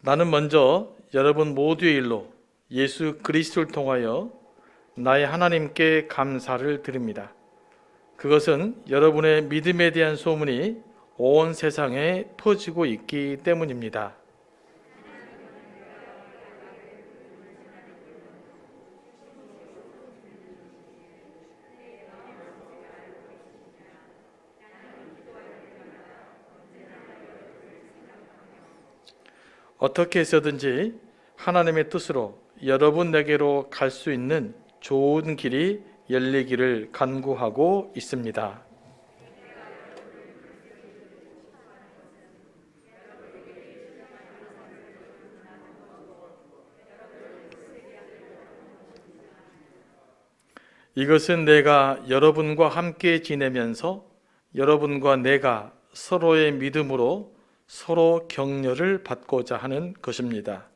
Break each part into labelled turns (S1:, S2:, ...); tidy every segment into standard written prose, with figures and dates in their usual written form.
S1: 나는 먼저 여러분 모두의 일로 예수 그리스도를 통하여 나의 하나님께 감사를 드립니다. 그것은 여러분의 믿음에 대한 소문이 온 세상에 퍼지고 있기 때문입니다. 어떻게 해서든지 하나님의 뜻으로 여러분에게로 갈 수 있는 좋은 길이 열리기를 간구하고 있습니다. 이것은 내가 여러분과 함께 지내면서 여러분과 내가 서로의 믿음으로 서로 격려를 받고자 하는 것입니다.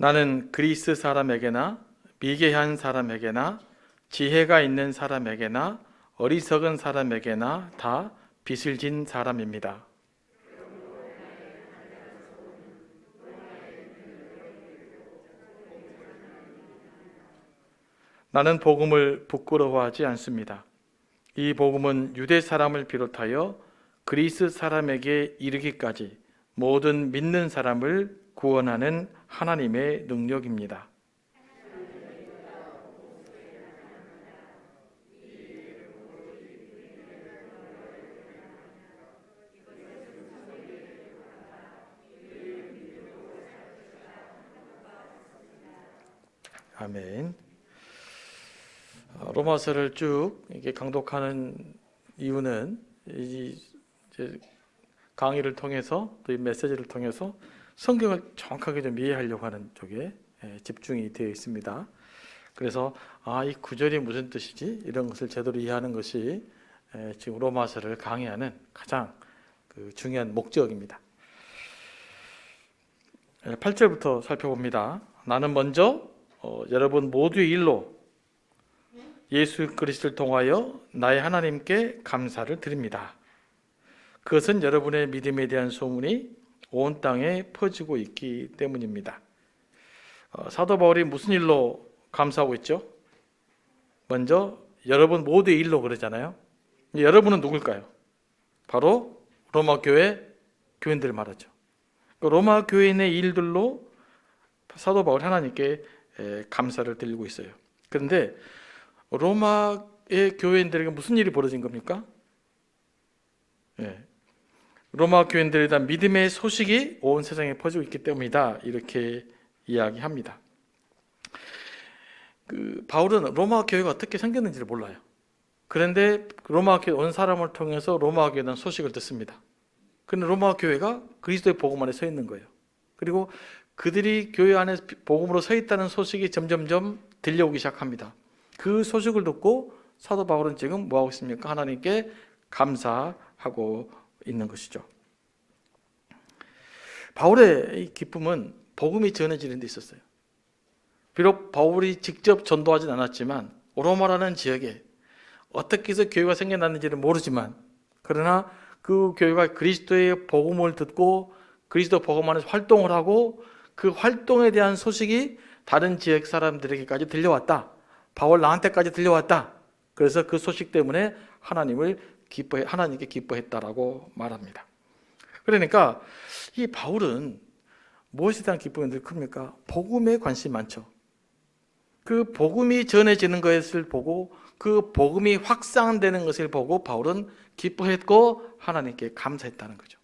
S1: 나는 그리스 사람에게나 미개한 사람에게나 지혜가 있는 사람에게나 어리석은 사람에게나 다 빚을 진 사람입니다. 나는 복음을 부끄러워하지 않습니다. 이 복음은 유대 사람을 비롯하여 그리스 사람에게 이르기까지 모든 믿는 사람을 구원하는 하나님의 능력입니다. 아멘. 로마서를 쭉 이렇게 강독하는 이유는 이제 강의를 통해서 또 이 메시지를 통해서 성경을 정확하게 좀 이해하려고 하는 쪽에 집중이 되어 있습니다. 그래서 이 구절이 무슨 뜻이지? 이런 것을 제대로 이해하는 것이 지금 로마서를 강의하는 가장 중요한 목적입니다. 8절부터 살펴봅니다. 나는 먼저 여러분 모두의 일로 예수 그리스도를 통하여 나의 하나님께 감사를 드립니다. 그것은 여러분의 믿음에 대한 소문이 온 땅에 퍼지고 있기 때문입니다. 사도 바울이 무슨 일로 감사하고 있죠? 먼저 여러분 모두의 일로 그러잖아요. 여러분은 누굴까요? 바로 로마 교회 교인들을 말하죠. 로마 교인의 일들로 사도 바울 하나님께 감사를 드리고 있어요. 그런데 로마의 교인들에게 무슨 일이 벌어진 겁니까? 로마 교인들에 대한 믿음의 소식이 온 세상에 퍼지고 있기 때문이다. 이렇게 이야기합니다. 바울은 로마 교회가 어떻게 생겼는지를 몰라요. 그런데 로마 교회 온 사람을 통해서 로마 교회에 대한 소식을 듣습니다. 그런데 로마 교회가 그리스도의 복음 안에 서 있는 거예요. 그리고 그들이 교회 안에 복음으로 서 있다는 소식이 점점점 들려오기 시작합니다. 그 소식을 듣고 사도 바울은 지금 뭐하고 있습니까? 하나님께 감사하고 있는 것이죠. 바울의 이 기쁨은 복음이 전해지는 데 있었어요. 비록 바울이 직접 전도하진 않았지만 로마라는 지역에 어떻게 해서 교회가 생겨났는지는 모르지만 그러나 그 교회가 그리스도의 복음을 듣고 그리스도 복음 안에서 활동을 하고 그 활동에 대한 소식이 다른 지역 사람들에게까지 들려왔다. 바울 나한테까지 들려왔다. 그래서 그 소식 때문에 하나님께 기뻐했다라고 말합니다. 그러니까 이 바울은 무엇에 대한 기쁨이 늘 큽니까? 복음에 관심이 많죠. 그 복음이 전해지는 것을 보고 그 복음이 확산되는 것을 보고 바울은 기뻐했고 하나님께 감사했다는 거죠.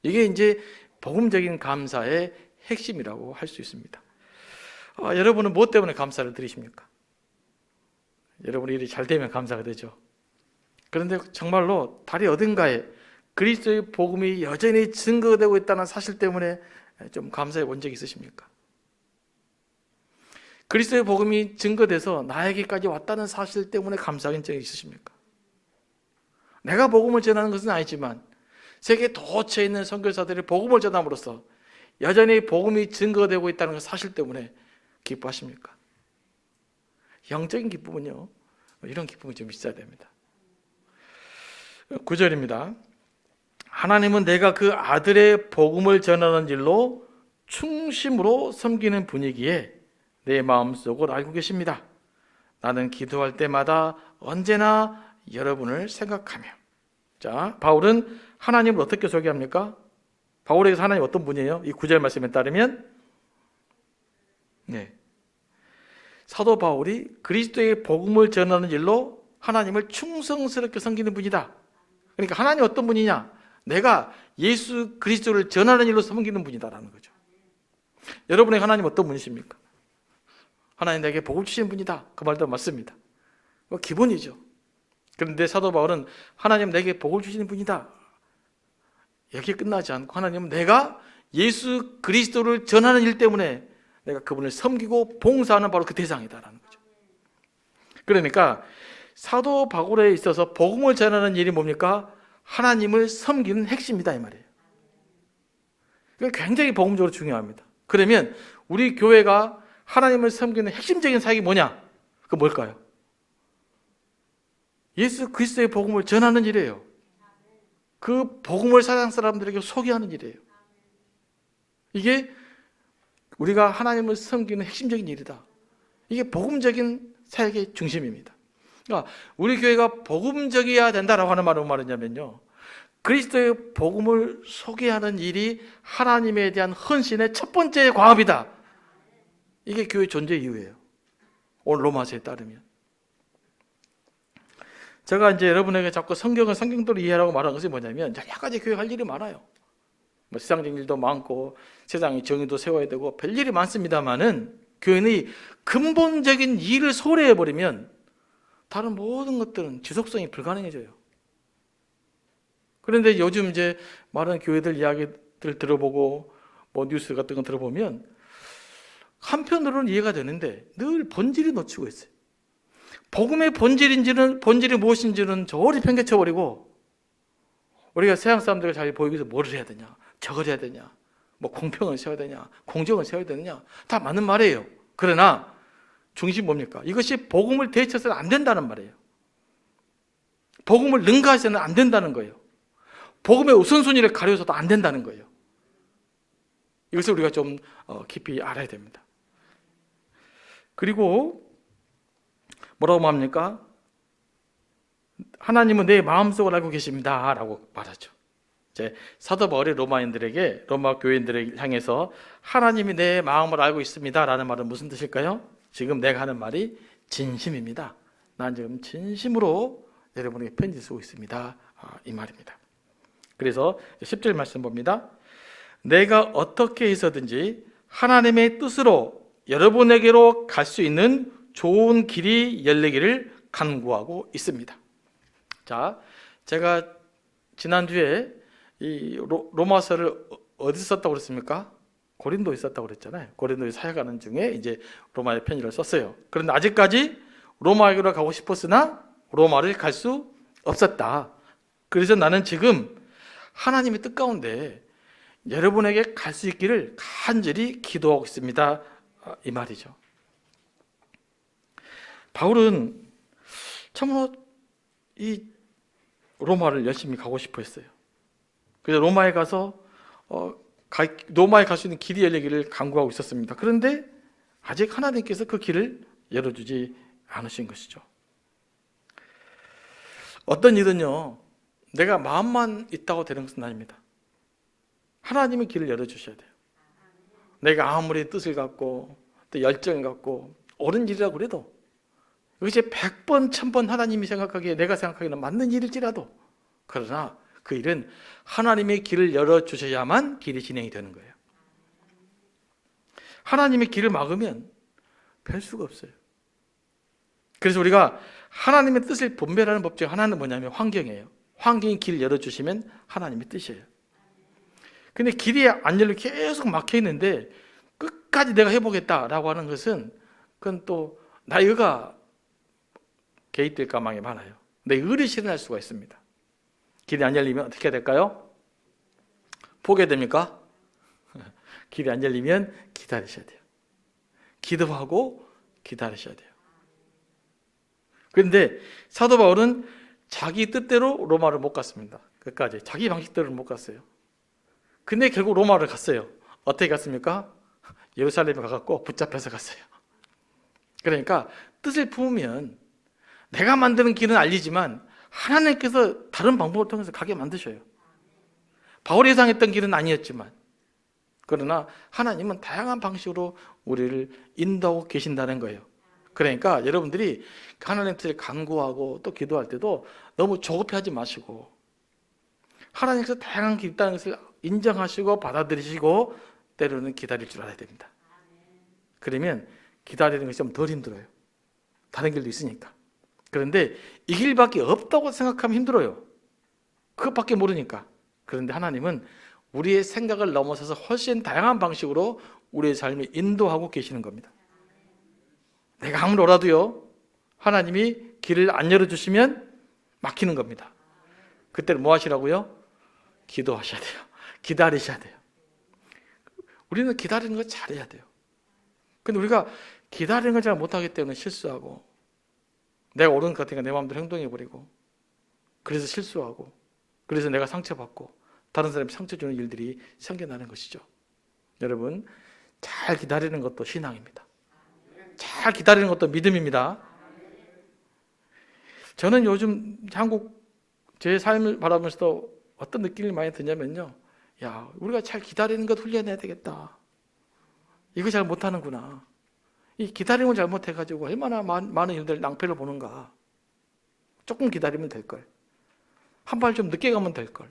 S1: 이게 이제 복음적인 감사의 핵심이라고 할 수 있습니다. 여러분은 무엇 때문에 감사를 드리십니까? 여러분의 일이 잘 되면 감사가 되죠. 그런데 정말로 다리 어딘가에 그리스도의 복음이 여전히 증거되고 있다는 사실 때문에 좀 감사해 본 적이 있으십니까? 그리스도의 복음이 증거돼서 나에게까지 왔다는 사실 때문에 감사한 적이 있으십니까? 내가 복음을 전하는 것은 아니지만 세계 도처에 있는 선교사들이 복음을 전함으로써 여전히 복음이 증거되고 있다는 그 사실 때문에 기뻐하십니까? 영적인 기쁨은요, 이런 기쁨이 좀 있어야 됩니다. 9절입니다. 하나님은 내가 그 아들의 복음을 전하는 일로 충심으로 섬기는 분이기에 내 마음속을 알고 계십니다. 나는 기도할 때마다 언제나 여러분을 생각하며. 자, 바울은 하나님을 어떻게 소개합니까? 바울에게서 하나님 어떤 분이에요? 이 9절 말씀에 따르면 사도 바울이 그리스도의 복음을 전하는 일로 하나님을 충성스럽게 섬기는 분이다. 그러니까 하나님 어떤 분이냐? 내가 예수 그리스도를 전하는 일로 섬기는 분이다라는 거죠. 여러분의 하나님 어떤 분이십니까? 하나님 내게 복을 주신 분이다. 그 말도 맞습니다. 그거 기본이죠. 그런데 사도 바울은 하나님 내게 복을 주시는 분이다. 여기에 끝나지 않고 하나님은 내가 예수 그리스도를 전하는 일 때문에 내가 그분을 섬기고 봉사하는 바로 그 대상이다라는 거죠. 그러니까 사도 바울에 있어서 복음을 전하는 일이 뭡니까? 하나님을 섬기는 핵심이다 이 말이에요. 이건 굉장히 복음적으로 중요합니다. 그러면 우리 교회가 하나님을 섬기는 핵심적인 사역이 뭐냐? 그 뭘까요? 예수 그리스도의 복음을 전하는 일이에요. 그 복음을 세상 사람들에게 소개하는 일이에요. 이게 우리가 하나님을 섬기는 핵심적인 일이다. 이게 복음적인 사역의 중심입니다. 그러니까 우리 교회가 복음적이어야 된다라고 하는 말은 말이냐면요, 그리스도의 복음을 소개하는 일이 하나님에 대한 헌신의 첫 번째 과업이다. 이게 교회 존재 이유예요. 오늘 로마서에 따르면. 제가 이제 여러분에게 자꾸 성경을 성경대로 이해하라고 말하는 것이 뭐냐면, 여러 가지 교회 할 일이 많아요. 뭐 세상적인 일도 많고 세상의 정의도 세워야 되고 별일이 많습니다만은 교회의 근본적인 일을 소홀해버리면 다른 모든 것들은 지속성이 불가능해져요. 그런데 요즘 이제 많은 교회들 이야기들 들어보고 뭐 뉴스 같은 거 들어보면 한편으로는 이해가 되는데 늘 본질이 놓치고 있어요. 복음의 본질이 무엇인지는 저리 편개쳐버리고 우리가 세상 사람들과 잘 보이기 위해서 뭐를 해야 되냐, 저걸 해야 되냐, 뭐 공평을 세워야 되냐, 공정을 세워야 되느냐, 다 맞는 말이에요. 그러나 중심 뭡니까? 이것이 복음을 대체해서는 안 된다는 말이에요. 복음을 능가해서는 안 된다는 거예요. 복음의 우선순위를 가려서도 안 된다는 거예요. 이것을 우리가 좀 깊이 알아야 됩니다. 그리고 뭐라고 말합니까? 하나님은 내 마음속을 알고 계십니다 라고 말하죠. 이제 사도 바울이 로마인들에게, 로마 교인들을 향해서 하나님이 내 마음을 알고 있습니다 라는 말은 무슨 뜻일까요? 지금 내가 하는 말이 진심입니다. 난 지금 진심으로 여러분에게 편지 쓰고 있습니다, 이 말입니다. 그래서 10절 말씀 봅니다. 내가 어떻게 해서든지 하나님의 뜻으로 여러분에게로 갈 수 있는 좋은 길이 열리기를 간구하고 있습니다. 자, 제가 지난주에 이 로마서를 어디서 썼다고 그랬습니까? 고린도에 썼다고 그랬잖아요. 고린도에 사역하는 중에 이제 로마의 편지를 썼어요. 그런데 아직까지 로마에로 가고 싶었으나 로마를 갈 수 없었다. 그래서 나는 지금 하나님의 뜻 가운데 여러분에게 갈 수 있기를 간절히 기도하고 있습니다, 이 말이죠. 바울은 참으로 이 로마를 열심히 가고 싶어 했어요. 그래서 로마에 가서 로마에 갈 수 있는 길이 열리기를 간구하고 있었습니다. 그런데 아직 하나님께서 그 길을 열어주지 않으신 것이죠. 어떤 일은요, 내가 마음만 있다고 되는 것은 아닙니다. 하나님이 길을 열어주셔야 돼요. 내가 아무리 뜻을 갖고 또 열정을 갖고 옳은 일이라고 그래도 이것이 100번, 1000번 하나님이 생각하기에 내가 생각하기에는 맞는 일일지라도, 그러나 그 일은 하나님의 길을 열어주셔야만 길이 진행이 되는 거예요. 하나님의 길을 막으면 별 수가 없어요. 그래서 우리가 하나님의 뜻을 분별하는 법 중 하나는 뭐냐면 환경이에요. 환경이 길을 열어주시면 하나님의 뜻이에요. 근데 길이 안 열려 계속 막혀 있는데 끝까지 내가 해보겠다라고 하는 것은 그건 또 나의 의가 개입될 가망이 많아요. 내 의를 실현할 수가 있습니다. 길이 안 열리면 어떻게 해야 될까요? 포기됩니까? 길이 안 열리면 기다리셔야 돼요. 기도하고 기다리셔야 돼요. 그런데 사도 바울은 자기 뜻대로 로마를 못 갔습니다. 끝까지 자기 방식대로 못 갔어요. 근데 결국 로마를 갔어요. 어떻게 갔습니까? 예루살렘에 가갖고 붙잡혀서 갔어요. 그러니까 뜻을 품으면 내가 만드는 길은 알리지만 하나님께서 다른 방법을 통해서 가게 만드셔요. 바울이 예상했던 길은 아니었지만, 그러나 하나님은 다양한 방식으로 우리를 인도하고 계신다는 거예요. 그러니까 여러분들이 하나님 뜻을 간구하고 또 기도할 때도 너무 조급해하지 마시고 하나님께서 다양한 길이 있다는 것을 인정하시고 받아들이시고 때로는 기다릴 줄 알아야 됩니다. 그러면 기다리는 것이 좀 덜 힘들어요. 다른 길도 있으니까. 그런데 이 길밖에 없다고 생각하면 힘들어요. 그것밖에 모르니까. 그런데 하나님은 우리의 생각을 넘어서서 훨씬 다양한 방식으로 우리의 삶을 인도하고 계시는 겁니다. 내가 아무리 오라도요, 하나님이 길을 안 열어주시면 막히는 겁니다. 그때는 뭐 하시라고요? 기도하셔야 돼요. 기다리셔야 돼요. 우리는 기다리는 거 잘해야 돼요. 근데 우리가 기다리는 걸 잘 못하기 때문에 실수하고, 내가 옳은 것 같으니까 내 마음대로 행동해버리고, 그래서 실수하고, 그래서 내가 상처받고 다른 사람이 상처 주는 일들이 생겨나는 것이죠. 여러분, 잘 기다리는 것도 신앙입니다. 잘 기다리는 것도 믿음입니다. 저는 요즘 한국 제 삶을 바라보면서도 어떤 느낌이 많이 드냐면요, 야, 우리가 잘 기다리는 것 훈련해야 되겠다. 이거 잘 못하는구나. 이 기다림을 잘못해가지고 얼마나 많은 일들 낭패를 보는가. 조금 기다리면 될걸. 한 발 좀 늦게 가면 될걸.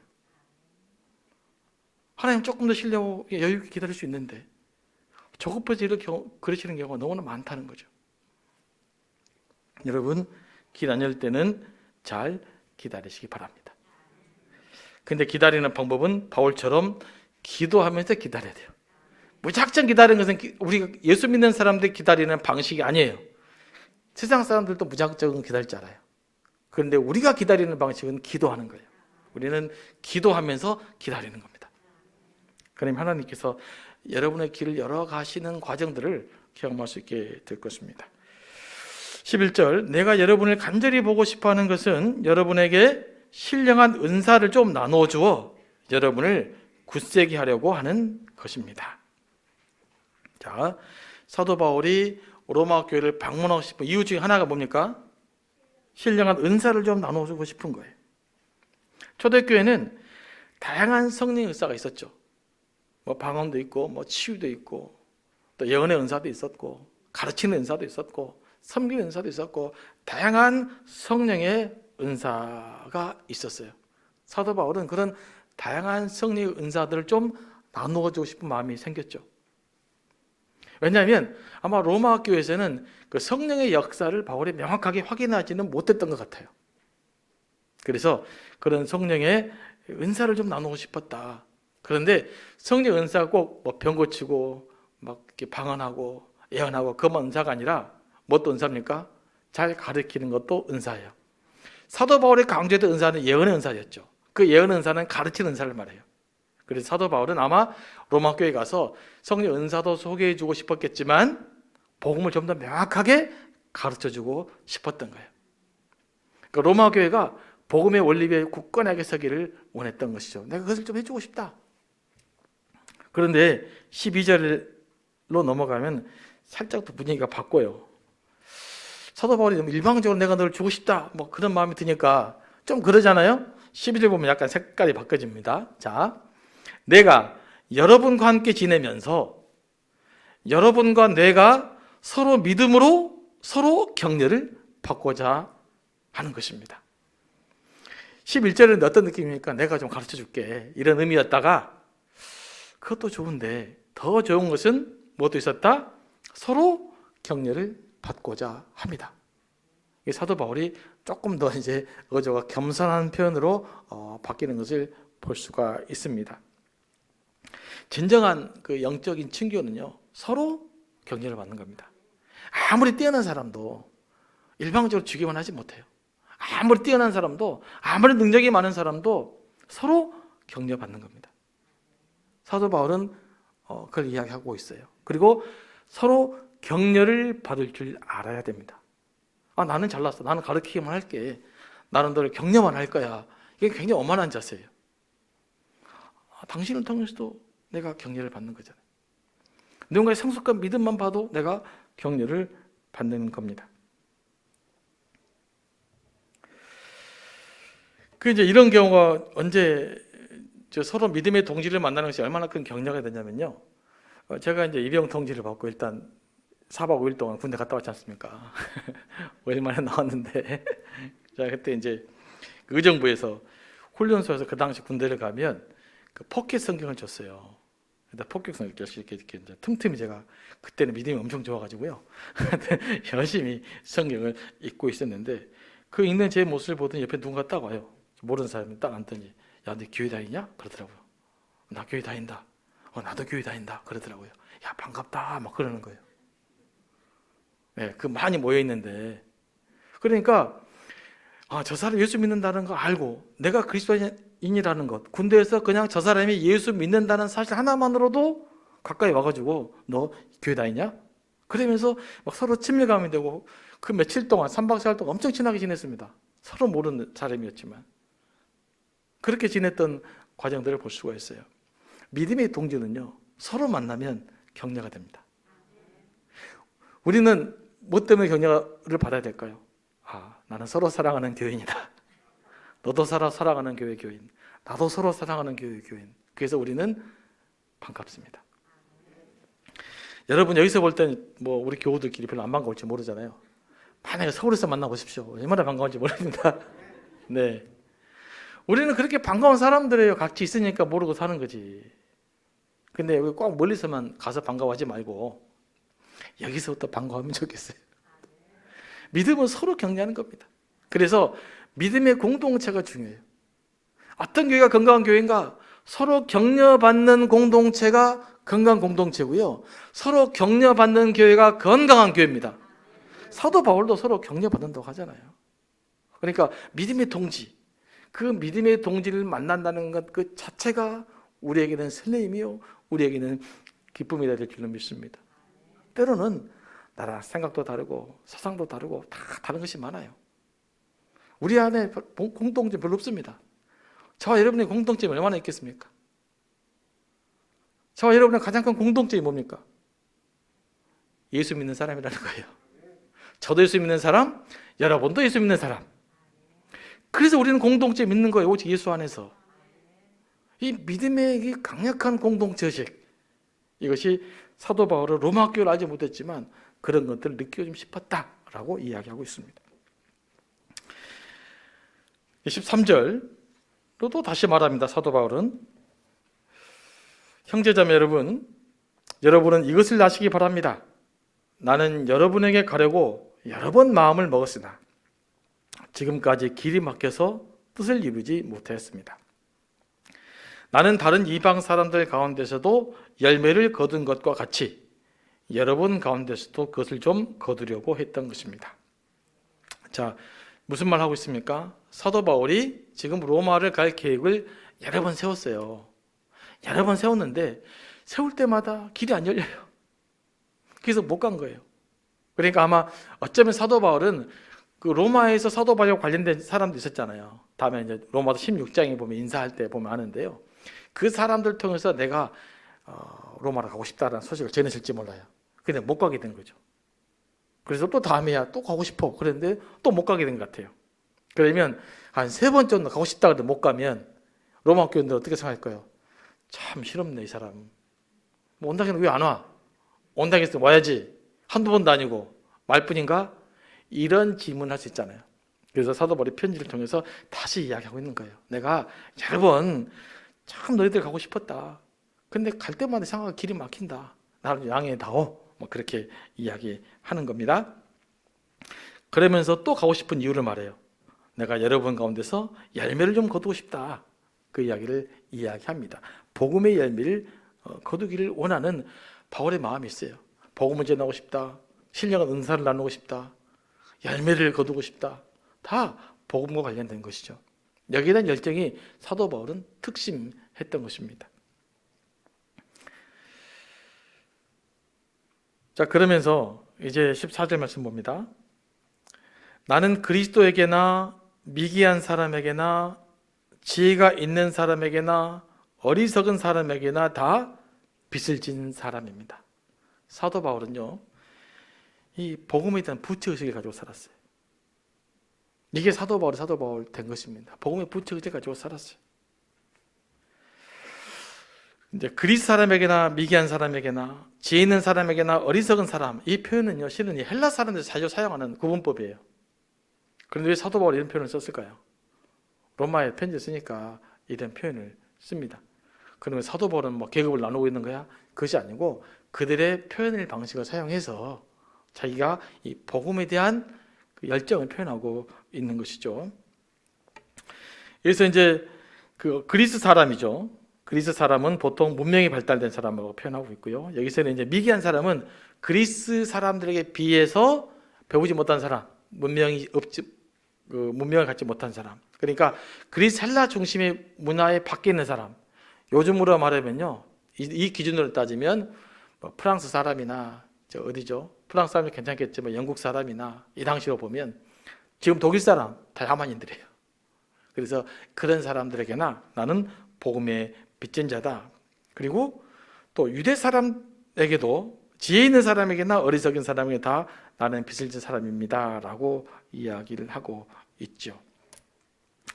S1: 하나님 조금 더 신뢰하고 여유 있게 기다릴 수 있는데 조급해서 이렇게 그러시는 경우가 너무나 많다는 거죠. 여러분, 길 안 열 때는 잘 기다리시기 바랍니다. 근데 기다리는 방법은 바울처럼 기도하면서 기다려야 돼요. 무작정 기다리는 것은 우리가 예수 믿는 사람들이 기다리는 방식이 아니에요. 세상 사람들도 무작정 기다릴 줄 알아요. 그런데 우리가 기다리는 방식은 기도하는 거예요. 우리는 기도하면서 기다리는 겁니다. 그러면 하나님께서 여러분의 길을 열어가시는 과정들을 경험할 수 있게 될 것입니다. 11절, 내가 여러분을 간절히 보고 싶어하는 것은 여러분에게 신령한 은사를 좀 나누어 주어 여러분을 굳세게 하려고 하는 것입니다. 자, 사도 바울이 로마 교회를 방문하고 싶은 이유 중에 하나가 뭡니까? 신령한 은사를 좀 나누어 주고 싶은 거예요. 초대교회는 다양한 성령의 은사가 있었죠. 뭐 방언도 있고, 뭐 치유도 있고, 또 예언의 은사도 있었고, 가르치는 은사도 있었고, 섬기는 은사도 있었고, 다양한 성령의 은사가 있었어요. 사도 바울은 그런 다양한 성령의 은사들을 좀 나누어 주고 싶은 마음이 생겼죠. 왜냐하면 아마 로마 교회에서는 그 성령의 역사를 바울이 명확하게 확인하지는 못했던 것 같아요. 그래서 그런 성령의 은사를 좀 나누고 싶었다. 그런데 성령 은사가 꼭 뭐 병 고치고 막 이렇게 방언하고 예언하고 그만 은사가 아니라 뭣도 은사입니까? 잘 가르치는 것도 은사예요. 사도 바울이 강조했던 은사는 예언의 은사였죠. 그 예언의 은사는 가르치는 은사를 말해요. 그래서 사도 바울은 아마 로마 교회에 가서 성령 은사도 소개해 주고 싶었겠지만 복음을 좀 더 명확하게 가르쳐 주고 싶었던 거예요. 그러니까 로마 교회가 복음의 원리에 굳건하게 서기를 원했던 것이죠. 내가 그것을 좀 해주고 싶다. 그런데 12절로 넘어가면 살짝 또 분위기가 바뀌어요. 사도 바울이 너무 일방적으로 내가 너를 주고 싶다 뭐 그런 마음이 드니까 좀 그러잖아요. 12절 보면 약간 색깔이 바뀌어집니다. 자, 내가 여러분과 함께 지내면서 여러분과 내가 서로 믿음으로 서로 격려를 받고자 하는 것입니다. 11절은 어떤 느낌입니까? 내가 좀 가르쳐 줄게 이런 의미였다가 그것도 좋은데 더 좋은 것은 무엇도 있었다? 서로 격려를 받고자 합니다. 사도 바울이 조금 더 이제 어조가 겸손한 표현으로 바뀌는 것을 볼 수가 있습니다. 진정한 그 영적인 친교는요 서로 격려를 받는 겁니다. 아무리 뛰어난 사람도 일방적으로 주기만 하지 못해요. 아무리 뛰어난 사람도, 아무리 능력이 많은 사람도 서로 격려받는 겁니다. 사도 바울은 그걸 이야기하고 있어요. 그리고 서로 격려를 받을 줄 알아야 됩니다. 나는 잘났어. 나는 가르치기만 할게. 나는 너를 격려만 할 거야. 이게 굉장히 오만한 자세예요. 당신을 통해서도 내가 격려를 받는 거잖아요. 누군가의 성숙과 믿음만 봐도 내가 격려를 받는 겁니다. 이제 이런 경우가 언제 서로 믿음의 동지를 만나는 것이 얼마나 큰 격려가 되냐면요. 제가 이제 입영 통지를 받고 일단 4박 5일 동안 군대 갔다 왔지 않습니까? 5일 만에 나왔는데, 자, 그때 이제 의정부에서 훈련소에서 그 당시 군대를 가면 그 포켓 성경을 줬어요. 포켓 성경 이렇게 이제 틈틈이 제가 그때는 믿음이 엄청 좋아가지고요. 열심히 성경을 읽고 있었는데 그 읽는 제 모습을 보더니 옆에 누군가 딱 와요. 모르는 사람이 딱 앉더니 야, 너 교회 다니냐? 그러더라고요. 나 교회 다닌다. 나도 교회 다닌다. 그러더라고요. 야, 반갑다. 막 그러는 거예요. 네, 그 많이 모여 있는데 그러니까 저 사람이 예수 믿는다는 거 알고 내가 그리스도인이라는 것, 군대에서 그냥 저 사람이 예수 믿는다는 사실 하나만으로도 가까이 와가지고 너 교회 다니냐? 그러면서 막 서로 친밀감이 되고 그 며칠 동안 3박 4일 동안 엄청 친하게 지냈습니다. 서로 모르는 사람이었지만 그렇게 지냈던 과정들을 볼 수가 있어요. 믿음의 동지는요, 서로 만나면 격려가 됩니다. 우리는 뭐 때문에 격려를 받아야 될까요? 나는 서로 사랑하는 교인이다. 너도 서로 사랑하는 교회 교인, 나도 서로 사랑하는 교회 교인. 그래서 우리는 반갑습니다. 여러분 여기서 볼 땐 뭐 우리 교우들끼리 별로 안 반가울지 모르잖아요. 만약에 서울에서 만나보십시오. 얼마나 반가운지 모릅니다. 네, 우리는 그렇게 반가운 사람들이에요. 같이 있으니까 모르고 사는 거지. 근데 왜 꼭 멀리서만 가서 반가워하지 말고 여기서부터 반가우면 좋겠어요. 믿음은 서로 격려하는 겁니다. 그래서 믿음의 공동체가 중요해요. 어떤 교회가 건강한 교회인가? 서로 격려받는 공동체가 건강한 공동체고요. 서로 격려받는 교회가 건강한 교회입니다. 사도 바울도 서로 격려받는다고 하잖아요. 그러니까 믿음의 동지, 그 믿음의 동지를 만난다는 것 그 자체가 우리에게는 설레임이요, 우리에게는 기쁨이 될 줄로 믿습니다. 때로는 나라 생각도 다르고 사상도 다르고 다 다른 것이 많아요. 우리 안에 공통점 별로 없습니다. 저와 여러분의 공통점이 얼마나 있겠습니까? 저와 여러분의 가장 큰 공통점이 뭡니까? 예수 믿는 사람이라는 거예요. 저도 예수 믿는 사람, 여러분도 예수 믿는 사람. 그래서 우리는 공동체 믿는 거예요. 오직 예수 안에서. 이 믿음의 이 강력한 공동체식, 이것이 사도 바울은 로마 학교를 알지 못했지만 그런 것들을 느끼고 싶었다라고 이야기하고 있습니다. 23절로도 다시 말합니다. 사도 바울은 형제자매 여러분, 여러분은 이것을 아시기 바랍니다. 나는 여러분에게 가려고 여러 번 마음을 먹었으나 지금까지 길이 막혀서 뜻을 이루지 못했습니다. 나는 다른 이방 사람들 가운데서도 열매를 거둔 것과 같이 여러분 가운데서도 그것을 좀 거두려고 했던 것입니다. 자, 무슨 말 하고 있습니까? 사도 바울이 지금 로마를 갈 계획을 여러 번 세웠어요. 여러 번 세웠는데 세울 때마다 길이 안 열려요. 그래서 못 간 거예요. 그러니까 아마 어쩌면 사도 바울은 그 로마에서 사도 바울과 관련된 사람도 있었잖아요. 다음에 이제 로마서 16장에 보면 인사할 때 보면 아는데요. 그 사람들 통해서 내가 로마로 가고 싶다라는 소식을 전해질지 몰라요. 근데 못 가게 된 거죠. 그래서 또 다음에야 또 가고 싶어. 그랬는데 또 못 가게 된 것 같아요. 그러면 한 3번 정도 가고 싶다 그래도 못 가면 로마 교인들 어떻게 생각할까요? 참 실없네 이 사람. 뭐 온다기는 왜 안 와? 온다고 했으면 와야지. 한두 번도 아니고 말뿐인가? 이런 질문을 할 수 있잖아요. 그래서 사도 바울이 편지를 통해서 다시 이야기하고 있는 거예요. 내가 여러 번 참 너희들 가고 싶었다. 근데 갈 때마다 생각가 길이 막힌다. 나를 양해다오. 뭐 그렇게 이야기하는 겁니다. 그러면서 또 가고 싶은 이유를 말해요. 내가 여러분 가운데서 열매를 좀 거두고 싶다. 그 이야기를 이야기합니다. 복음의 열매를 거두기를 원하는 바울의 마음이 있어요. 복음을 전하고 싶다. 신령한 은사를 나누고 싶다, 열매를 거두고 싶다, 다 복음과 관련된 것이죠. 여기에 대한 열정이 사도 바울은 특심했던 것입니다. 자, 그러면서 이제 14절 말씀 봅니다. 나는 그리스도에게나 미기한 사람에게나 지혜가 있는 사람에게나 어리석은 사람에게나 다 빚을 진 사람입니다. 사도 바울은요, 이 복음에 대한 부채의식을 가지고 살았어요. 이게 사도 바울 된 것입니다. 복음의 부채의식을 가지고 살았어요. 이제 그리스 사람에게나 미기한 사람에게나 지혜 있는 사람에게나 어리석은 사람, 이 표현은요, 실은 이 헬라 사람들이 자주 사용하는 구분법이에요. 그런데 왜 사도 바울이 이런 표현을 썼을까요? 로마에 편지 쓰니까 이런 표현을 씁니다. 그러면 사도 바울은 뭐 계급을 나누고 있는 거야? 그것이 아니고 그들의 표현의 방식을 사용해서 자기가 이 복음에 대한 그 열정을 표현하고 있는 것이죠. 그래서 이제 그 그리스 사람이죠. 그리스 사람은 보통 문명이 발달된 사람으로 표현하고 있고요. 여기서는 이제 미개한 사람은 그리스 사람들에게 비해서 배우지 못한 사람, 문명을 갖지 못한 사람. 그러니까 그리스 헬라 중심의 문화에 밖에 있는 사람. 요즘으로 말하면요, 이 기준으로 따지면 뭐 프랑스 사람이나 어디죠? 프랑스 사람이 괜찮겠지만 영국 사람이나 이 당시로 보면 지금 독일 사람 다 야만인들이에요. 그래서 그런 사람들에게나 나는 복음의 빚진 자다. 그리고 또 유대 사람에게도 지혜 있는 사람에게나 어리석은 사람에게 다 나는 빚을 진 사람입니다 라고 이야기를 하고 있죠.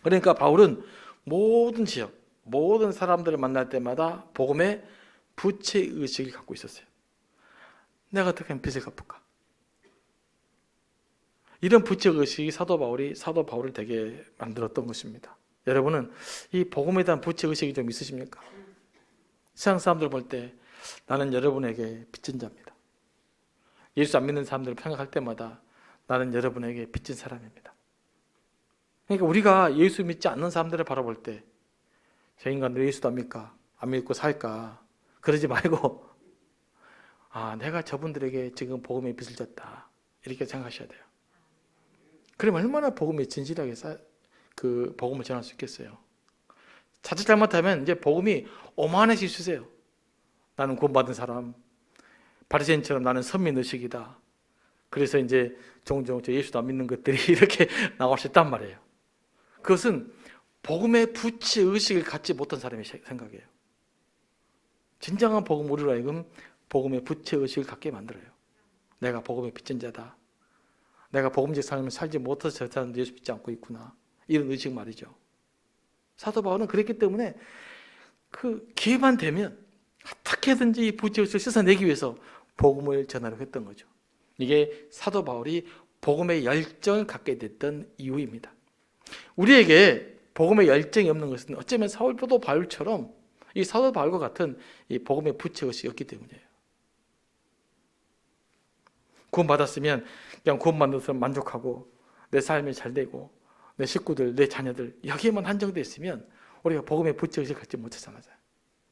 S1: 그러니까 바울은 모든 지역, 모든 사람들을 만날 때마다 복음의 부채의식을 갖고 있었어요. 내가 어떻게 하면 빚을 갚을까? 이런 부채의식이 사도 바울을 되게 만들었던 것입니다. 여러분은 이 복음에 대한 부채의식이 좀 있으십니까? 세상 사람들 볼 때 나는 여러분에게 빚진 자입니다. 예수 안 믿는 사람들을 생각할 때마다 나는 여러분에게 빚진 사람입니다. 그러니까 우리가 예수 믿지 않는 사람들을 바라볼 때 저 인간들 예수도 안 믿까? 안 믿고 살까? 그러지 말고 내가 저분들에게 지금 복음의 빚을 졌다 이렇게 생각하셔야 돼요. 그럼 얼마나 복음에 진실하게 그 복음을 전할 수 있겠어요? 자칫 잘못하면 이제 복음이 오만해질 수 있어요. 나는 구원받은 사람, 바리새인처럼 나는 선민의식이다. 그래서 이제 종종 저 예수도 안 믿는 것들이 이렇게 나올 수 있단 말이에요. 그것은 복음의 부채의식을 갖지 못한 사람의 생각이에요. 진정한 복음, 우리로 하여금 복음의 부채의식을 갖게 만들어요. 내가 복음의 빚진 자다. 내가 복음적 삶을 살지 못해서 저 사람도 예수 믿지 않고 있구나. 이런 의식 말이죠. 사도 바울은 그랬기 때문에 그 기회만 되면 어떻게든지 이 부채의식을 씻어내기 위해서 복음을 전하려고 했던 거죠. 이게 사도 바울이 복음의 열정을 갖게 됐던 이유입니다. 우리에게 복음의 열정이 없는 것은 어쩌면 사도 바울처럼 이 사도 바울과 같은 이 복음의 부채의식이 없기 때문이에요. 구원받았으면 그냥 구원받아서 만족하고 내 삶이 잘 되고 내 식구들, 내 자녀들 여기에만 한정되어 있으면 우리가 복음의 부채의식을 갖지 못하잖아요.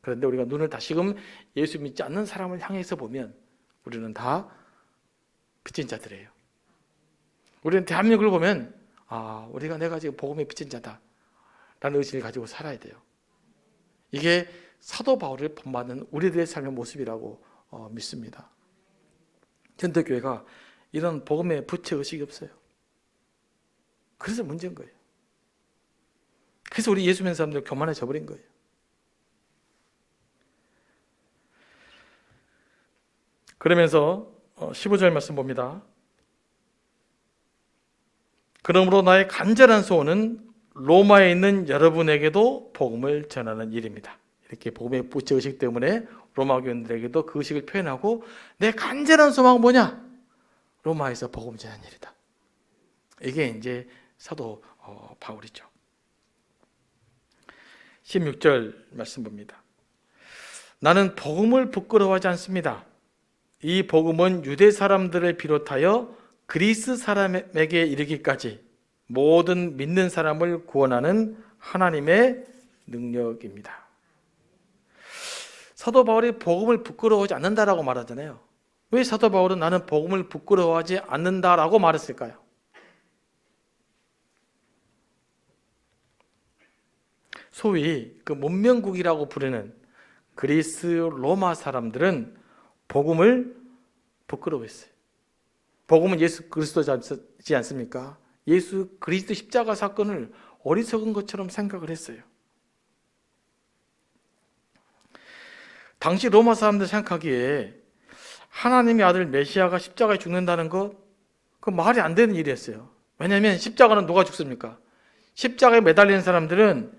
S1: 그런데 우리가 눈을 다시금 예수 믿지 않는 사람을 향해서 보면 우리는 다 빚진 자들이에요. 우리는 대한민국을 보면 내가 지금 복음의 빚진 자다 라는 의식을 가지고 살아야 돼요. 이게 사도 바울을 본받는 우리들의 삶의 모습이라고 믿습니다. 현대교회가 이런 복음의 부채의식이 없어요. 그래서 문제인 거예요. 그래서 우리 예수 믿는 사람들 교만해져 버린 거예요. 그러면서 15절 말씀 봅니다. 그러므로 나의 간절한 소원은 로마에 있는 여러분에게도 복음을 전하는 일입니다. 이렇게 복음의 부채의식 때문에 로마 교인들에게도 그 의식을 표현하고 내 간절한 소망은 뭐냐? 로마에서 복음 전하는 일이다. 이게 이제 사도 바울이죠. 16절 말씀 봅니다. 나는 복음을 부끄러워하지 않습니다. 이 복음은 유대 사람들을 비롯하여 그리스 사람에게 이르기까지 모든 믿는 사람을 구원하는 하나님의 능력입니다. 사도 바울이 복음을 부끄러워하지 않는다라고 말하잖아요. 왜 사도 바울은 나는 복음을 부끄러워하지 않는다라고 말했을까요? 소위 그 문명국이라고 부르는 그리스 로마 사람들은 복음을 부끄러워했어요. 복음은 예수 그리스도지 않습니까? 예수 그리스도 십자가 사건을 어리석은 것처럼 생각을 했어요. 당시 로마 사람들 생각하기에 하나님의 아들 메시아가 십자가에 죽는다는 것, 그 말이 안 되는 일이었어요. 왜냐하면 십자가는 누가 죽습니까? 십자가에 매달리는 사람들은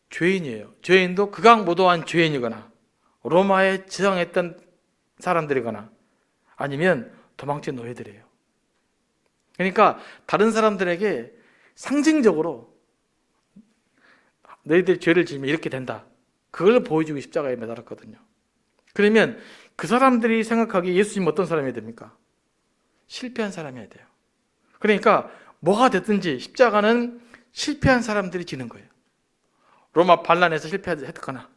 S1: 죄인이에요. 죄인도 극악무도한 죄인이거나 로마에 저항했던 사람들이거나 아니면 도망친 노예들이에요. 그러니까 다른 사람들에게 상징적으로 너희들 죄를 지으면 이렇게 된다, 그걸 보여주고 십자가에 매달았거든요. 그러면 그 사람들이 생각하기에 예수님 어떤 사람이어야 됩니까? 실패한 사람이어야 돼요. 그러니까 뭐가 됐든지 십자가는 실패한 사람들이 지는 거예요. 로마 반란에서 실패했거나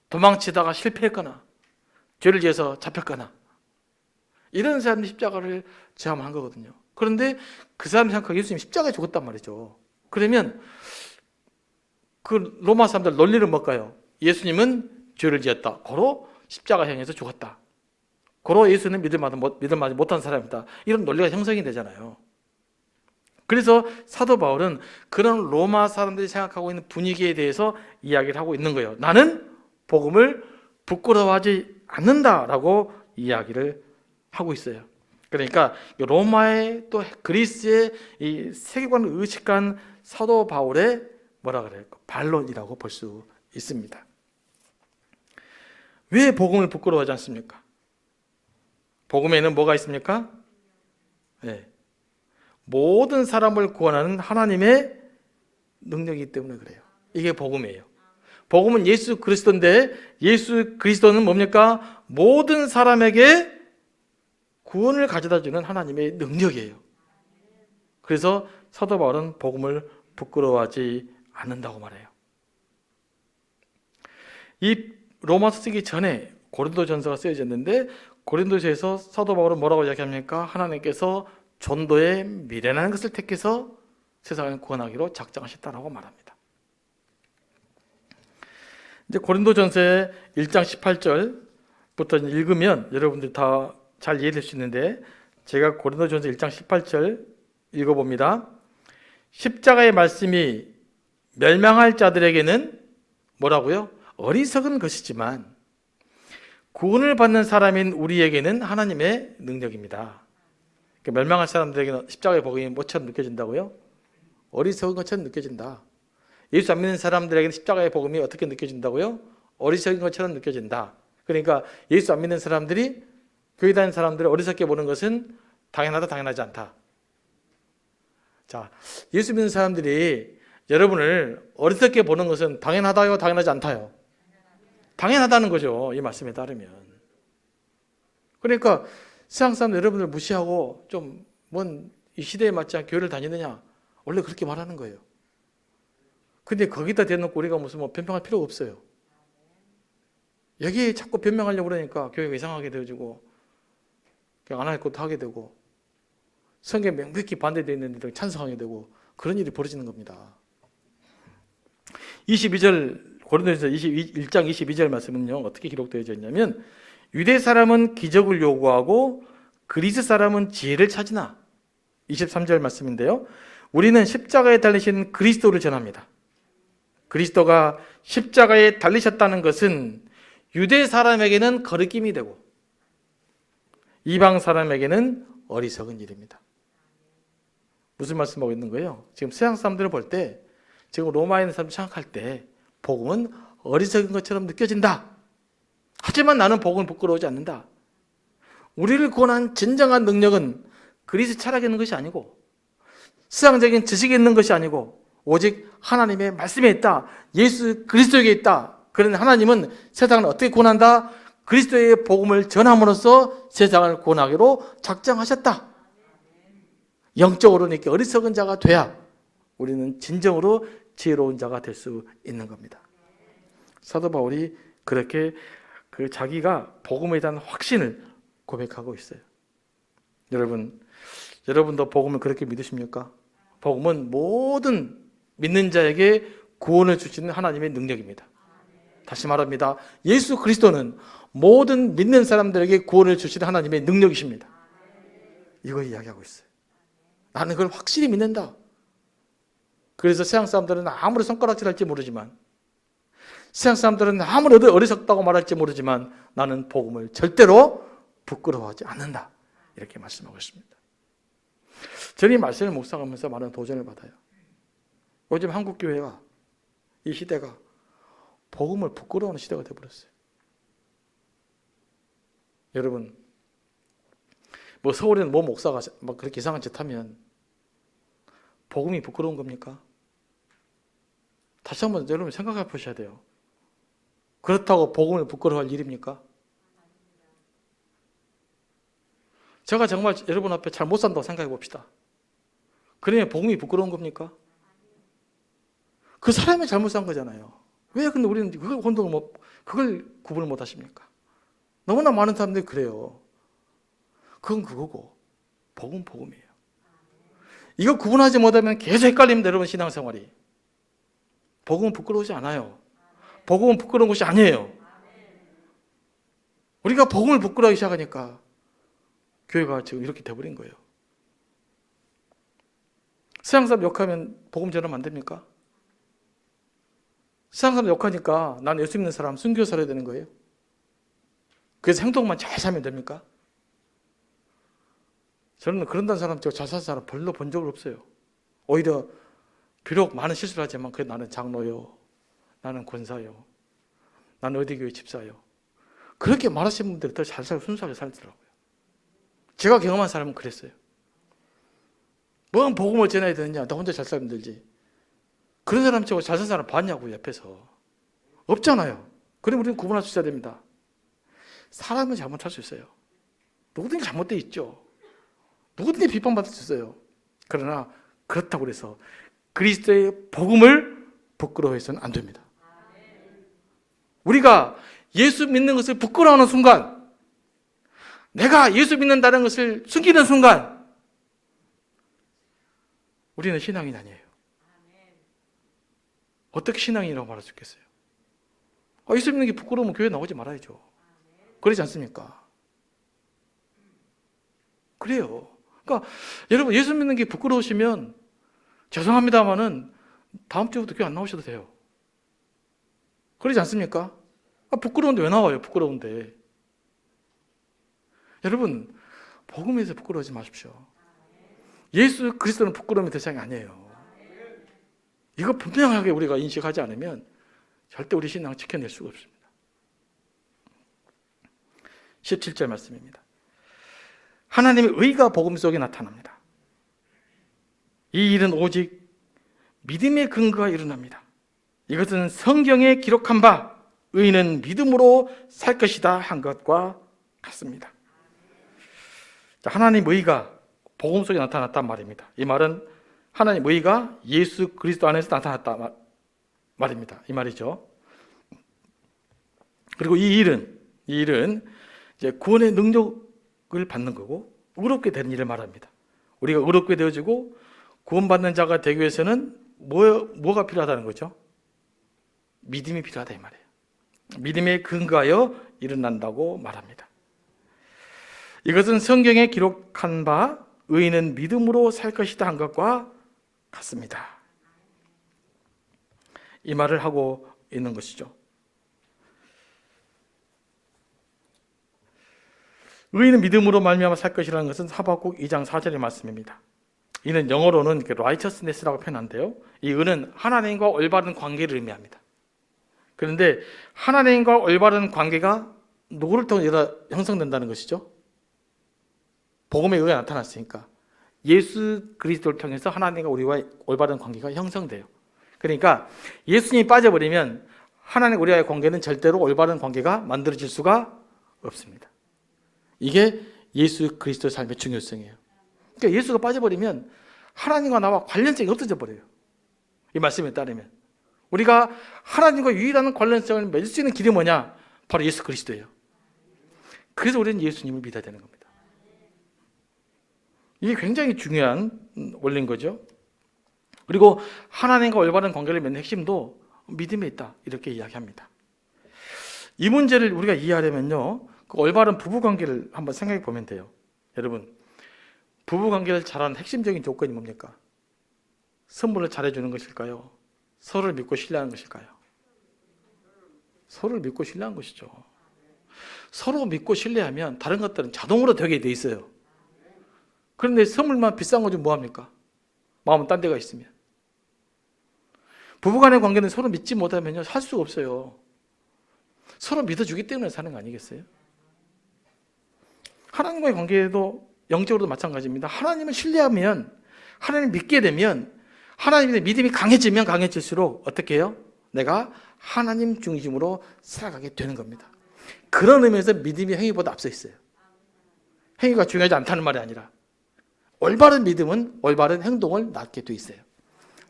S1: 도망치다가 실패했거나 죄를 지어서 잡혔거나 이런 사람들이 십자가를 체험한 거거든요. 그런데 그 사람이 생각하기에 예수님 십자가에 죽었단 말이죠. 그러면 그 로마 사람들 논리를 뭘까요? 예수님은 죄를 지었다, 고로 십자가형에서 죽었다, 고로 예수는 믿을만하지 못한 사람이다, 이런 논리가 형성이 되잖아요. 그래서 사도 바울은 그런 로마 사람들이 생각하고 있는 분위기에 대해서 이야기를 하고 있는 거예요. 나는 복음을 부끄러워하지 않는다라고 이야기를 하고 있어요. 그러니까 로마의 또 그리스의 이 세계관을 의식한 사도 바울의 뭐라 그래요? 반론이라고 볼 수 있습니다. 왜 복음을 부끄러워하지 않습니까? 복음에는 뭐가 있습니까? 네. 모든 사람을 구원하는 하나님의 능력이기 때문에 그래요. 이게 복음이에요. 복음은 예수 그리스도인데 예수 그리스도는 뭡니까? 모든 사람에게 구원을 가져다 주는 하나님의 능력이에요. 그래서 사도 바울은 복음을 부끄러워하지 않는다고 말해요. 이 로마서 쓰기 전에 고린도전서가 쓰여졌는데 고린도서에서 사도 바울은 뭐라고 이야기합니까? 하나님께서 전도의 미련한 것을 택해서 세상을 구원하기로 작정하셨다라고 말합니다. 이제 고린도전서의 1장 18절부터 읽으면 여러분들 다 잘 이해될 수 있는데 제가 고린도전서 1장 18절 읽어봅니다. 십자가의 말씀이 멸망할 자들에게는 뭐라고요? 어리석은 것이지만 구원을 받는 사람인 우리에게는 하나님의 능력입니다. 그러니까 멸망할 사람들에게는 십자가의 복음이 뭐처럼 느껴진다고요? 어리석은 것처럼 느껴진다. 예수 안 믿는 사람들에게는 십자가의 복음이 어떻게 느껴진다고요? 어리석은 것처럼 느껴진다. 그러니까 예수 안 믿는 사람들이, 교회 다니는 사람들이 어리석게 보는 것은 당연하다, 당연하지 않다. 자, 예수 믿는 사람들이 여러분을 어리석게 보는 것은 당연하다요, 당연하지 않다요? 당연하다는 거죠. 이 말씀에 따르면. 그러니까 세상 사람들 여러분을 무시하고 좀 뭔 이 시대에 맞지 않게 교회를 다니느냐, 원래 그렇게 말하는 거예요. 근데 거기다 대놓고 우리가 무슨 뭐 변명할 필요가 없어요. 여기에 자꾸 변명하려고 그러니까 교회가 이상하게 되어지고 그냥 안 할 것도 하게 되고 성경에 명백히 반대되어 있는데도 찬성하게 되고 그런 일이 벌어지는 겁니다. 22절 고린도전서 1장 22절 말씀은요, 어떻게 기록되어 있냐면 유대 사람은 기적을 요구하고 그리스 사람은 지혜를 찾으나, 23절 말씀인데요, 우리는 십자가에 달리신 그리스도를 전합니다. 그리스도가 십자가에 달리셨다는 것은 유대 사람에게는 거리낌이 되고 이방 사람에게는 어리석은 일입니다. 무슨 말씀하고 있는 거예요? 지금 서양 사람들을 볼 때, 지금 로마에 있는 사람들 생각할 때 복음은 어리석은 것처럼 느껴진다. 하지만 나는 복음을 부끄러워하지 않는다. 우리를 구원한 진정한 능력은 그리스 철학에 있는 것이 아니고 수상적인 지식에 있는 것이 아니고 오직 하나님의 말씀에 있다. 예수 그리스도에게 있다. 그런 하나님은 세상을 어떻게 구원한다? 그리스도의 복음을 전함으로써 세상을 구원하기로 작정하셨다. 영적으로는 이렇게 어리석은 자가 돼야 우리는 진정으로 지혜로운 자가 될 수 있는 겁니다. 사도 바울이 그렇게 자기가 복음에 대한 확신을 고백하고 있어요. 여러분도 복음을 그렇게 믿으십니까? 복음은 모든 믿는 자에게 구원을 주시는 하나님의 능력입니다. 다시 말합니다. 예수 그리스도는 모든 믿는 사람들에게 구원을 주시는 하나님의 능력이십니다. 이거 이야기하고 있어요. 나는 그걸 확실히 믿는다. 그래서 세상 사람들은 아무리 손가락질할지 모르지만, 세상 사람들은 아무리 어리석다고 말할지 모르지만 나는 복음을 절대로 부끄러워하지 않는다. 이렇게 말씀하고 있습니다. 저는 이 말씀을 묵상하면서 많은 도전을 받아요. 요즘 한국 교회가, 이 시대가 복음을 부끄러워하는 시대가 되어버렸어요. 여러분, 뭐 서울에는 뭐 목사가 막 그렇게 이상한 짓 하면 복음이 부끄러운 겁니까? 다시 한번 여러분 생각해 보셔야 돼요. 그렇다고 복음을 부끄러워할 일입니까? 제가 정말 여러분 앞에 잘 못 산다고 생각해 봅시다. 그러면 복음이 부끄러운 겁니까? 그 사람이 잘못 산 거잖아요. 왜 근데 우리는 그걸 구분을 못 하십니까? 너무나 많은 사람들이 그래요. 그건 그거고 복음은 복음이에요. 이거 구분하지 못하면 계속 헷갈립니다. 여러분 신앙생활이. 복음은 부끄러우지 않아요. 복음은 부끄러운 것이 아니에요. 우리가 복음을 부끄러워하기 시작하니까 교회가 지금 이렇게 돼버린 거예요. 세상 사람 욕하면 복음 전하면 안 됩니까? 세상 사람 욕하니까 난 예수 믿는 사람 순교 살아야 되는 거예요. 그래서 행동만 잘 살면 됩니까? 저는 그런다는 사람, 잘 사는 사람 별로 본 적은 없어요. 오히려 비록 많은 실수를 하지만 그래 나는 장로요, 나는 권사요, 나는 어디 교회 집사요. 그렇게 말하시는 분들이 더 잘 살고 순수하게 살더라고요. 제가 경험한 사람은 그랬어요. 뭔 복음을 전해야 되느냐, 나 혼자 잘 살면 되지. 그런 사람 치고 잘 사는 사람 봤냐고 옆에서. 없잖아요. 그럼 우리는 구분할 수 있어야 됩니다. 사람은 잘못할 수 있어요. 누구든지 잘못되어 있죠. 누구든지 비판받을 수 있어요. 그러나 그렇다고 해서 그리스도의 복음을 부끄러워해서는 안 됩니다. 우리가 예수 믿는 것을 부끄러워하는 순간, 내가 예수 믿는다는 것을 숨기는 순간 우리는 신앙인이 아니에요. 어떻게 신앙인이라고 말할 수 있겠어요? 예수 믿는 게 부끄러우면 교회 나오지 말아야죠. 그러지 않습니까? 그래요. 그러니까 여러분 예수 믿는 게 부끄러우시면 죄송합니다마는 다음 주부터 교회 안 나오셔도 돼요. 그러지 않습니까? 부끄러운데 왜 나와요? 부끄러운데. 여러분 복음에서 부끄러워하지 마십시오. 예수 그리스도는 부끄러움의 대상이 아니에요. 이거 분명하게 우리가 인식하지 않으면 절대 우리 신앙을 지켜낼 수가 없습니다. 17절 말씀입니다. 하나님의 의가 복음 속에 나타납니다. 이 일은 오직 믿음의 근거가 일어납니다. 이것은 성경에 기록한 바 의인은 믿음으로 살 것이다 한 것과 같습니다. 하나님의 의가 복음 속에 나타났단 말입니다. 이 말은 하나님의 의가 예수 그리스도 안에서 나타났다 말입니다. 이 말이죠. 그리고 이 일은 이제 구원의 능력을 받는 거고 의롭게 되는 일을 말합니다. 우리가 의롭게 되어지고 구원받는 자가 되기 위해서는 뭐가 필요하다는 거죠? 믿음이 필요하다 이 말이에요. 믿음에 근거하여 일어난다고 말합니다. 이것은 성경에 기록한 바 의인은 믿음으로 살 것이다 한 것과 같습니다. 이 말을 하고 있는 것이죠. 의인은 믿음으로 말미암아 살 것이라는 것은 하박국 2장 4절의 말씀입니다. 이는 영어로는 righteousness라고 표현한데요. 이 의는 하나님과 올바른 관계를 의미합니다. 그런데 하나님과 올바른 관계가 누구를 통해 형성된다는 것이죠? 복음의 의가 나타났으니까 예수 그리스도를 통해서 하나님과 우리와 올바른 관계가 형성돼요. 그러니까 예수님이 빠져버리면 하나님 우리와의 관계는 절대로 올바른 관계가 만들어질 수가 없습니다. 이게 예수 그리스도의 삶의 중요성이에요. 그러니까 예수가 빠져버리면 하나님과 나와 관련성이 없어져 버려요. 이 말씀에 따르면 우리가 하나님과 유일한 관련성을 맺을 수 있는 길이 뭐냐? 바로 예수 그리스도예요. 그래서 우리는 예수님을 믿어야 되는 겁니다. 이게 굉장히 중요한 원리인 거죠. 그리고 하나님과 올바른 관계를 맺는 핵심도 믿음에 있다, 이렇게 이야기합니다. 이 문제를 우리가 이해하려면요, 그 올바른 부부관계를 한번 생각해 보면 돼요. 여러분, 부부관계를 잘하는 핵심적인 조건이 뭡니까? 선물을 잘해주는 것일까요? 서로를 믿고 신뢰하는 것일까요? 서로를 믿고 신뢰하는 것이죠. 서로 믿고 신뢰하면 다른 것들은 자동으로 되게 돼 있어요. 그런데 선물만 비싼 거 좀 뭐합니까? 마음은 딴 데가 있으면. 부부간의 관계는 서로 믿지 못하면요, 살 수가 없어요. 서로 믿어주기 때문에 사는 거 아니겠어요? 하나님과의 관계도 영적으로도 마찬가지입니다. 하나님을 신뢰하면, 하나님을 믿게 되면, 하나님의 믿음이 강해지면 강해질수록 어떻게 해요? 내가 하나님 중심으로 살아가게 되는 겁니다. 그런 의미에서 믿음이 행위보다 앞서 있어요. 행위가 중요하지 않다는 말이 아니라 올바른 믿음은 올바른 행동을 낳게 돼 있어요.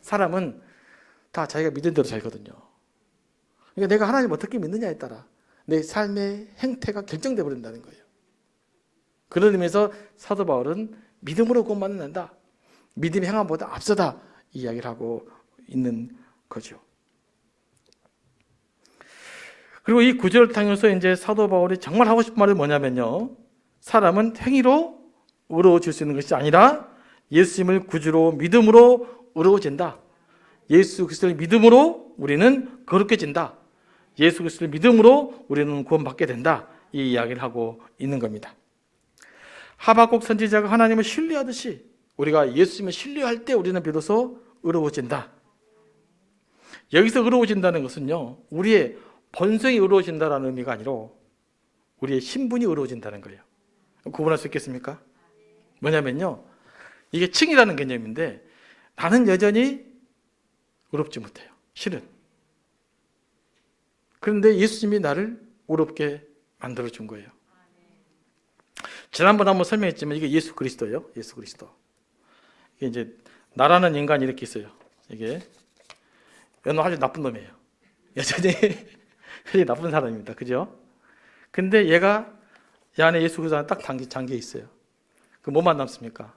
S1: 사람은 다 자기가 믿은 대로 살거든요. 그러니까 내가 하나님을 어떻게 믿느냐에 따라 내 삶의 행태가 결정돼 버린다는 거예요. 그런 의미에서 사도 바울은 믿음으로 구원받는 난다, 믿음의 행함보다 앞서다, 이 이야기를 하고 있는 거죠. 그리고 이 구절을 통해서 이제 사도 바울이 정말 하고 싶은 말이 뭐냐면요, 사람은 행위로 의로워질 수 있는 것이 아니라 예수님을 구주로 믿음으로 의로워진다. 예수 그리스도를 믿음으로 우리는 거룩해진다. 예수 그리스도를 믿음으로 우리는 구원받게 된다. 이 이야기를 하고 있는 겁니다. 하박국 선지자가 하나님을 신뢰하듯이 우리가 예수님을 신뢰할 때 우리는 비로소 의로워진다. 여기서 의로워진다는 것은요, 우리의 본성이 의로워진다는 의미가 아니라 우리의 신분이 의로워진다는 거예요. 구분할 수 있겠습니까? 뭐냐면요, 이게 칭이라는 개념인데 나는 여전히 의롭지 못해요, 실은. 그런데 예수님이 나를 의롭게 만들어준 거예요. 지난번에 한번 설명했지만 이게 예수 그리스도예요. 예수 그리스도. 이게 이제 나라는 인간이 이렇게 있어요. 이게 얘는 아주 나쁜 놈이에요. 여전히 굉장히 나쁜 사람입니다. 그죠? 근데 얘가 이 안에 예수 그리스도 안에 딱 잠겨 있어요. 그 뭐만 남습니까?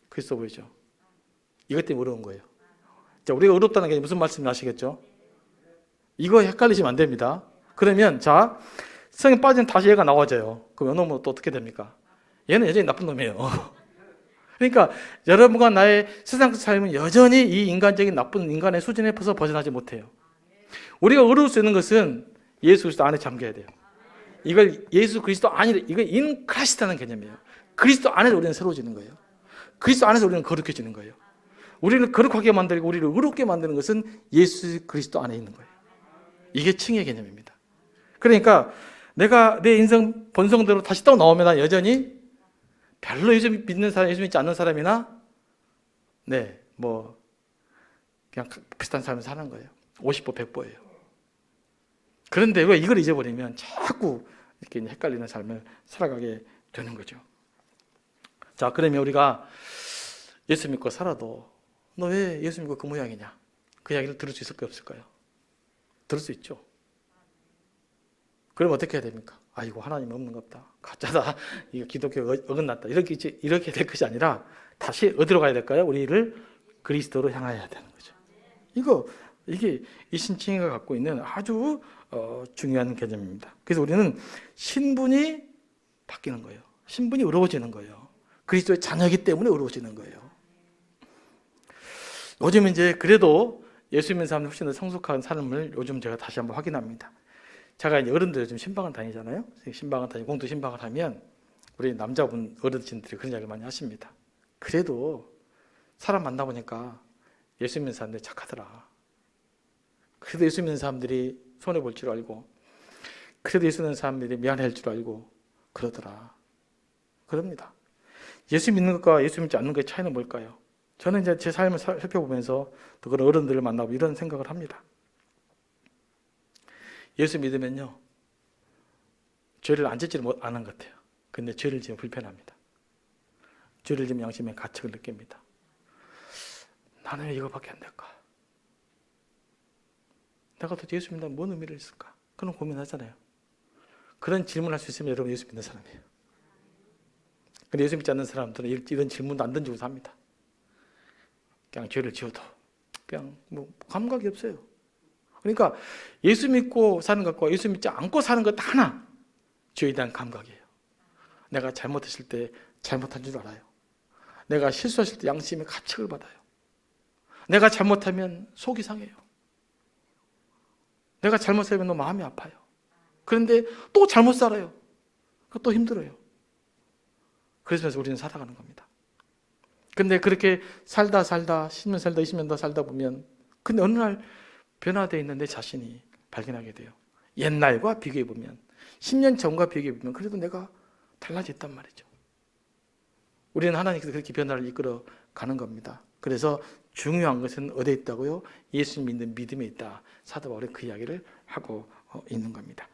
S1: 그리스도 보이죠? 이것 때문에 어려운 거예요. 자, 우리가 어렵다는 게 무슨 말씀인지 아시겠죠? 이거 헷갈리시면 안 됩니다. 그러면 자, 성에 빠지면 다시 얘가 나와져요. 그럼 이놈은 또 어떻게 됩니까? 얘는 여전히 나쁜 놈이에요. 그러니까 여러분과 나의 세상 삶은 여전히 이 인간적인 나쁜 인간의 수준에서 벗어나지 못해요. 우리가 의로울 수 있는 것은 예수 그리스도 안에 잠겨야 돼요. 이걸 예수 그리스도 아니라, 이걸 인 크라이스트라는 개념이에요. 그리스도 안에서 우리는 새로워지는 거예요. 그리스도 안에서 우리는 거룩해지는 거예요. 우리를 거룩하게 만들고 우리를 의롭게 만드는 것은 예수 그리스도 안에 있는 거예요. 이게 칭의 개념입니다. 그러니까 내가 내 인생 본성대로 다시 또 나오면 난 여전히 별로 예수 믿는 사람, 예수 믿지 않는 사람이나 네, 뭐 그냥 비슷한 삶을 사는 거예요. 50보 100보예요. 그런데 왜 이걸 잊어버리면 자꾸 이렇게 헷갈리는 삶을 살아가게 되는 거죠. 자, 그러면 우리가 예수 믿고 살아도 너 왜 예수 믿고 그 모양이냐? 그 이야기를 들을 수 있을까요, 없을까요? 들을 수 있죠. 그럼 어떻게 해야 됩니까? 아이고, 하나님 없는갑다, 가짜다, 이거 기독교가 어긋났다, 이렇게 될 것이 아니라 다시 어디로 가야 될까요? 우리를 그리스도로 향해야 되는 거죠. 이게 이 신칭이가 갖고 있는 아주 중요한 개념입니다. 그래서 우리는 신분이 바뀌는 거예요. 신분이 의로워지는 거예요. 그리스도의 자녀이기 때문에 의로워지는 거예요. 요즘 이제 그래도 예수 믿는 사람들 훨씬 더 성숙한 삶을 요즘 제가 다시 한번 확인합니다. 제가 이제 어른들 요즘 신방을 다니잖아요. 신방을 다니고 공도 신방을 하면 우리 남자분 어르신들이 그런 이야기를 많이 하십니다. 그래도 사람 만나보니까 예수 믿는 사람들이 착하더라. 그래도 예수 믿는 사람들이 손해볼 줄 알고, 그래도 예수 믿는 사람들이 미안해할 줄 알고 그러더라. 그럽니다. 예수 믿는 것과 예수 믿지 않는 것의 차이는 뭘까요? 저는 이제 제 삶을 살펴보면서 또 그런 어른들을 만나고 이런 생각을 합니다. 예수 믿으면요, 죄를 안 짓지를 않은 것 같아요. 근데 죄를 지으면 불편합니다. 죄를 지으면 양심의 가책을 느낍니다. 나는 왜 이거밖에 안 될까? 내가 도대체 예수 믿는다면 뭔 의미를 있을까? 그런 고민하잖아요. 그런 질문을 할 수 있으면 여러분 예수 믿는 사람이에요. 근데 예수 믿지 않는 사람들은 이런 질문도 안 던지고 삽니다. 그냥 죄를 지어도 그냥 뭐 감각이 없어요. 그러니까 예수 믿고 사는 것과 예수 믿지 않고 사는 것 하나, 죄에 대한 감각이에요. 내가 잘못했을 때 잘못한 줄 알아요. 내가 실수했을 때 양심의 가책을 받아요. 내가 잘못하면 속이 상해요. 내가 잘못 살면 너무 마음이 아파요. 그런데 또 잘못 살아요. 또 힘들어요. 그래서 우리는 살아가는 겁니다. 근데 그렇게 살다 10년 살다 20년 더 살다 보면 근데 어느 날 변화되어 있는 내 자신이 발견하게 돼요. 옛날과 비교해 보면 10년 전과 비교해 보면 그래도 내가 달라졌단 말이죠. 우리는 하나님께서 그렇게 변화를 이끌어 가는 겁니다. 그래서 중요한 것은 어디에 있다고요? 예수 믿는 믿음에 있다. 사도 바울이 그 이야기를 하고 있는 겁니다.